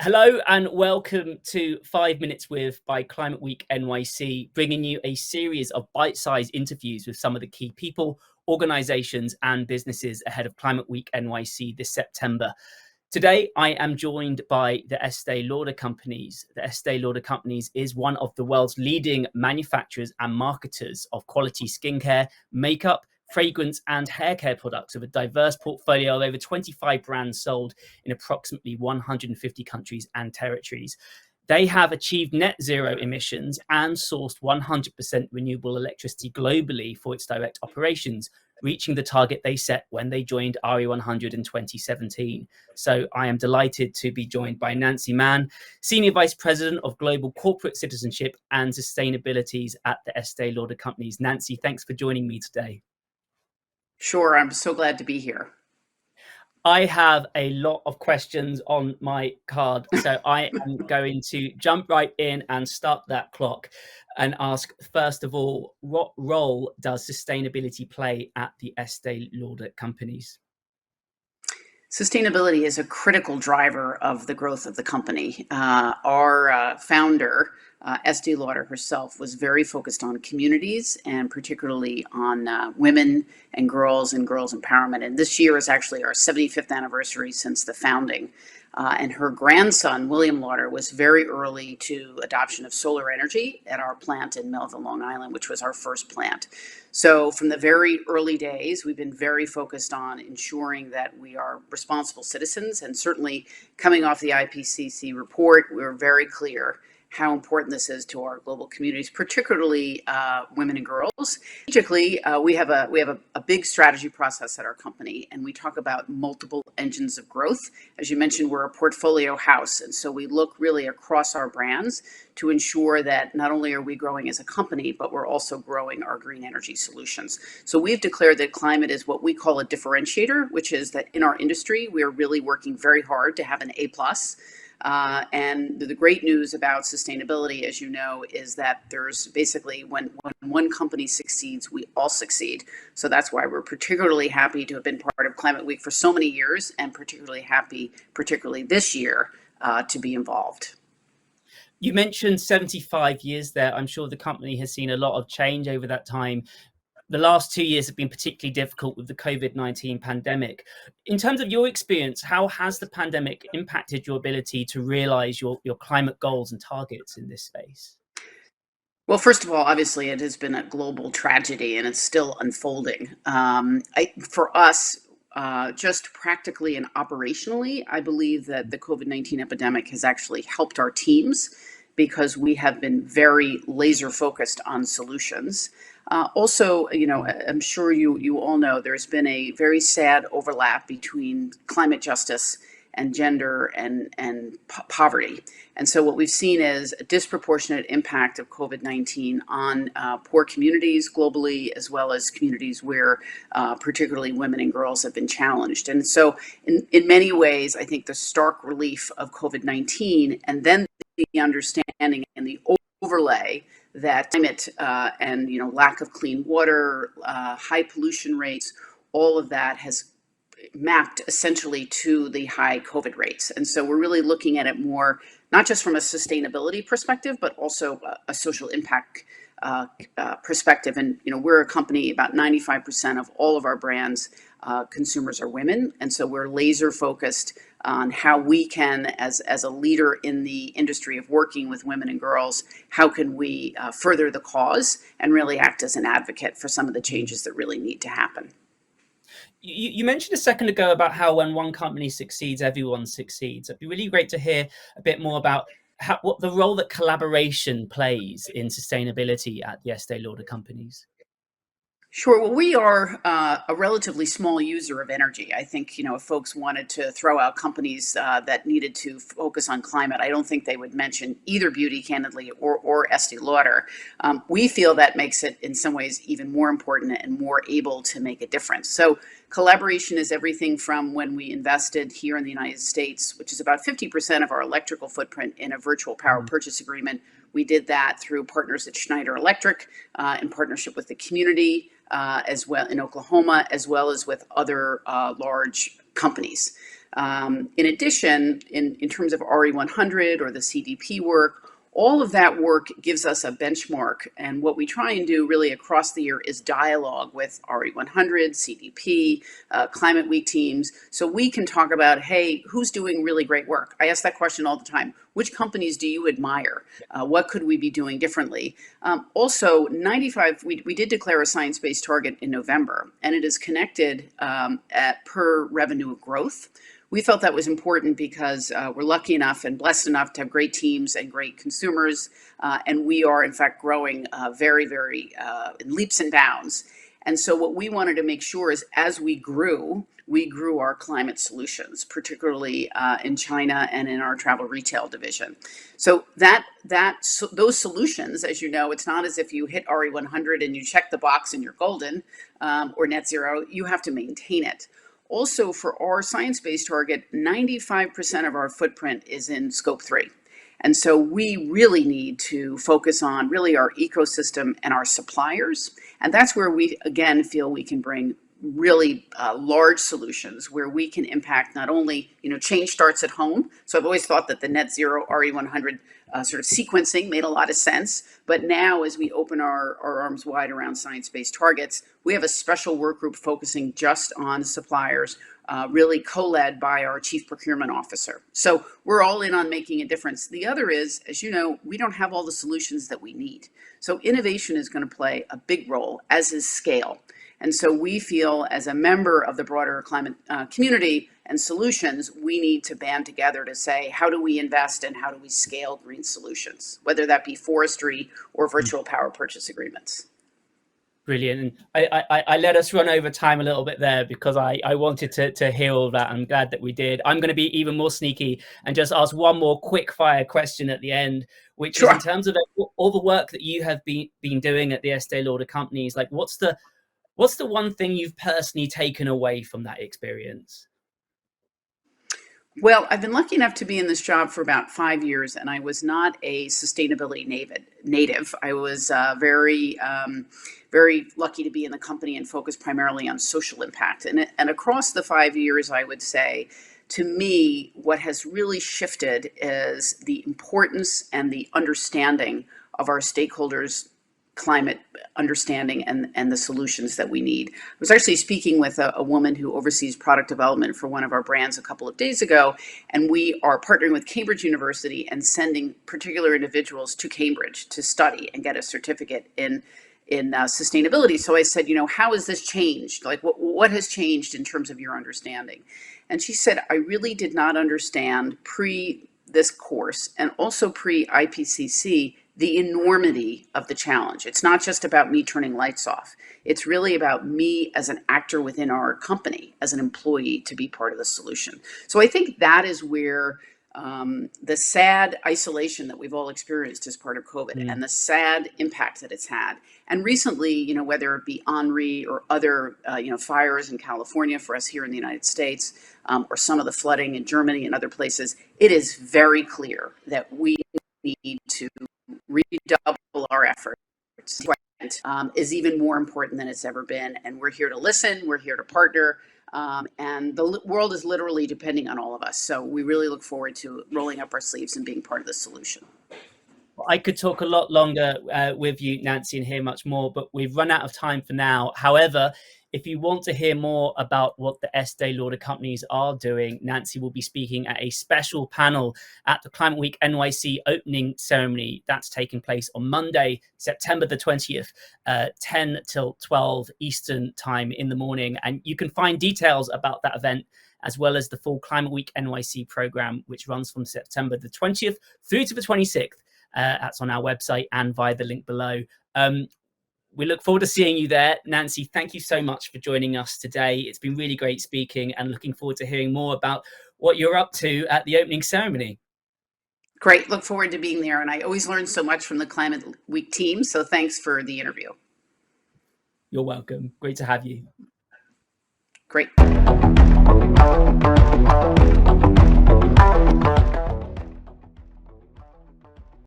Hello and welcome to 5 Minutes With by Climate Week NYC, bringing you a series of bite-sized interviews with some of the key people, organizations and businesses ahead of Climate Week NYC this September. Today, I am joined by the Estée Lauder companies. The Estée Lauder companies is one of the world's leading manufacturers and marketers of quality skincare, makeup, fragrance and hair care products with a diverse portfolio of over 25 brands sold in approximately 150 countries and territories. They have achieved net zero emissions and sourced 100% renewable electricity globally for its direct operations, reaching the target they set when they joined RE100 in 2017. So I am delighted to be joined by Nancy Mahon, Senior Vice President of Global Corporate Citizenship and Sustainabilities at the Estée Lauder companies. Nancy, thanks for joining me today. Sure, I'm so glad to be here. I have a lot of questions on my card, so I am going to jump right in and start that clock and ask, first of all, what role does sustainability play at the Estée Lauder companies? Sustainability is a critical driver of the growth of the company. Our founder, Estée Lauder herself, was very focused on communities and particularly on women and girls empowerment. And this year is actually our 75th anniversary since the founding. And her grandson, William Lauder, was very early to adoption of solar energy at our plant in Melville, Long Island, which was our first plant. So from the very early days, we've been very focused on ensuring that we are responsible citizens. And certainly coming off the IPCC report, we were very clear how important this is to our global communities, particularly women and girls. Strategically, we have a big strategy process at our company, and we talk about multiple engines of growth. As you mentioned, we're a portfolio house, and so we look really across our brands to ensure that not only are we growing as a company, but we're also growing our green energy solutions. So we've declared that climate is what we call a differentiator, which is that in our industry, we are really working very hard to have an A+. And the great news about sustainability, as you know, is that there's basically when one company succeeds, we all succeed. So that's why we're particularly happy to have been part of Climate Week for so many years, and particularly happy, particularly this year, to be involved. You mentioned 75 years there. I'm sure the company has seen a lot of change over that time. The last 2 years have been particularly difficult with the COVID-19 pandemic. In terms of your experience, how has the pandemic impacted your ability to realize your climate goals and targets in this space? Well, first of all, obviously, it has been a global tragedy and it's still unfolding. For us, just practically and operationally, I believe that the COVID-19 epidemic has actually helped our teams because we have been very laser focused on solutions. Also, I'm sure you all know there's been a very sad overlap between climate justice and gender and poverty. And so what we've seen is a disproportionate impact of COVID-19 on poor communities globally, as well as communities where particularly women and girls have been challenged. And so in many ways, I think the stark relief of COVID-19 and then the understanding and the overlay that climate and lack of clean water, high pollution rates, all of that has mapped essentially to the high COVID rates. And so we're really looking at it more, not just from a sustainability perspective, but also a social impact perspective. And, we're a company, about 95% of all of our brands, consumers are women. And so we're laser focused on how we can, as a leader in the industry of working with women and girls, how can we further the cause and really act as an advocate for some of the changes that really need to happen. You mentioned a second ago about how when one company succeeds, everyone succeeds. It'd be really great to hear a bit more about what the role that collaboration plays in sustainability at the Estée Lauder companies. Sure. Well, we are a relatively small user of energy. I think, if folks wanted to throw out companies that needed to focus on climate, I don't think they would mention either Beauty, candidly, or Estée Lauder. We feel that makes it, in some ways, even more important and more able to make a difference. So collaboration is everything from when we invested here in the United States, which is about 50% of our electrical footprint, in a virtual power purchase agreement. We did that through partners at Schneider Electric in partnership with the community as well in Oklahoma, as well as with other large companies. In addition, in terms of RE100 or the CDP work, all of that work gives us a benchmark. And what we try and do really across the year is dialogue with RE100, CDP, Climate Week teams, so we can talk about, hey, who's doing really great work? I ask that question all the time. Which companies do you admire? What could we be doing differently? Also, 95, we did declare a science-based target in November, and it is connected at per revenue growth. We felt that was important because we're lucky enough and blessed enough to have great teams and great consumers, and we are in fact growing very, very in leaps and bounds. And so what we wanted to make sure is as we grew our climate solutions, particularly in China and in our travel retail division. So those solutions, as you know, it's not as if you hit RE100 and you check the box and you're golden or net zero. You have to maintain it. Also, for our science-based target, 95% of our footprint is in scope 3. And so we really need to focus on really our ecosystem and our suppliers. And that's where we, again, feel we can bring really large solutions where we can impact not only, change starts at home. So I've always thought that the net zero RE100 sort of sequencing made a lot of sense. But now as we open our arms wide around science-based targets, we have a special work group focusing just on suppliers, really co-led by our chief procurement officer. So we're all in on making a difference. The other is, as you know, we don't have all the solutions that we need. So innovation is going to play a big role, as is scale. And so we feel as a member of the broader climate community and solutions, we need to band together to say, how do we invest and how do we scale green solutions, whether that be forestry or virtual power purchase agreements. Brilliant. And I let us run over time a little bit there because I wanted to hear all that. I'm glad that we did. I'm going to be even more sneaky and just ask one more quick fire question at the end, which is in terms of all the work that you have been doing at the Estée Lauder companies, like what's the one thing you've personally taken away from that experience? Well, I've been lucky enough to be in this job for about 5 years, and I was not a sustainability native. I was very lucky to be in the company and focus primarily on social impact. And across the 5 years, I would say, to me, what has really shifted is the importance and the understanding of our stakeholders' climate understanding and the solutions that we need. I was actually speaking with a woman who oversees product development for one of our brands a couple of days ago, and we are partnering with Cambridge University and sending particular individuals to Cambridge to study and get a certificate in sustainability. So I said, how has this changed? Like what has changed in terms of your understanding? And she said, I really did not understand pre this course and also pre IPCC the enormity of the challenge. It's not just about me turning lights off. It's really about me as an actor within our company, as an employee, to be part of the solution. So I think that is where the sad isolation that we've all experienced as part of COVID and the sad impact that it's had. And recently, whether it be Henri or other, fires in California for us here in the United States, or some of the flooding in Germany and other places, it is very clear that we need to redouble our efforts. Is even more important than it's ever been. And we're here to listen, we're here to partner, and the world is literally depending on all of us. So we really look forward to rolling up our sleeves and being part of the solution. I could talk a lot longer with you, Nancy, and hear much more, but we've run out of time for now. However, if you want to hear more about what the Estée Lauder companies are doing, Nancy will be speaking at a special panel at the Climate Week NYC opening ceremony. That's taking place on Monday, September the 20th, 10 till 12 Eastern time in the morning. And you can find details about that event as well as the full Climate Week NYC program, which runs from September the 20th through to the 26th. That's on our website and via the link below. We look forward to seeing you there. Nancy, thank you so much for joining us today. It's been really great speaking and looking forward to hearing more about what you're up to at the opening ceremony. Great. Look forward to being there. And I always learn so much from the Climate Week team. So thanks for the interview. You're welcome. Great to have you. Great.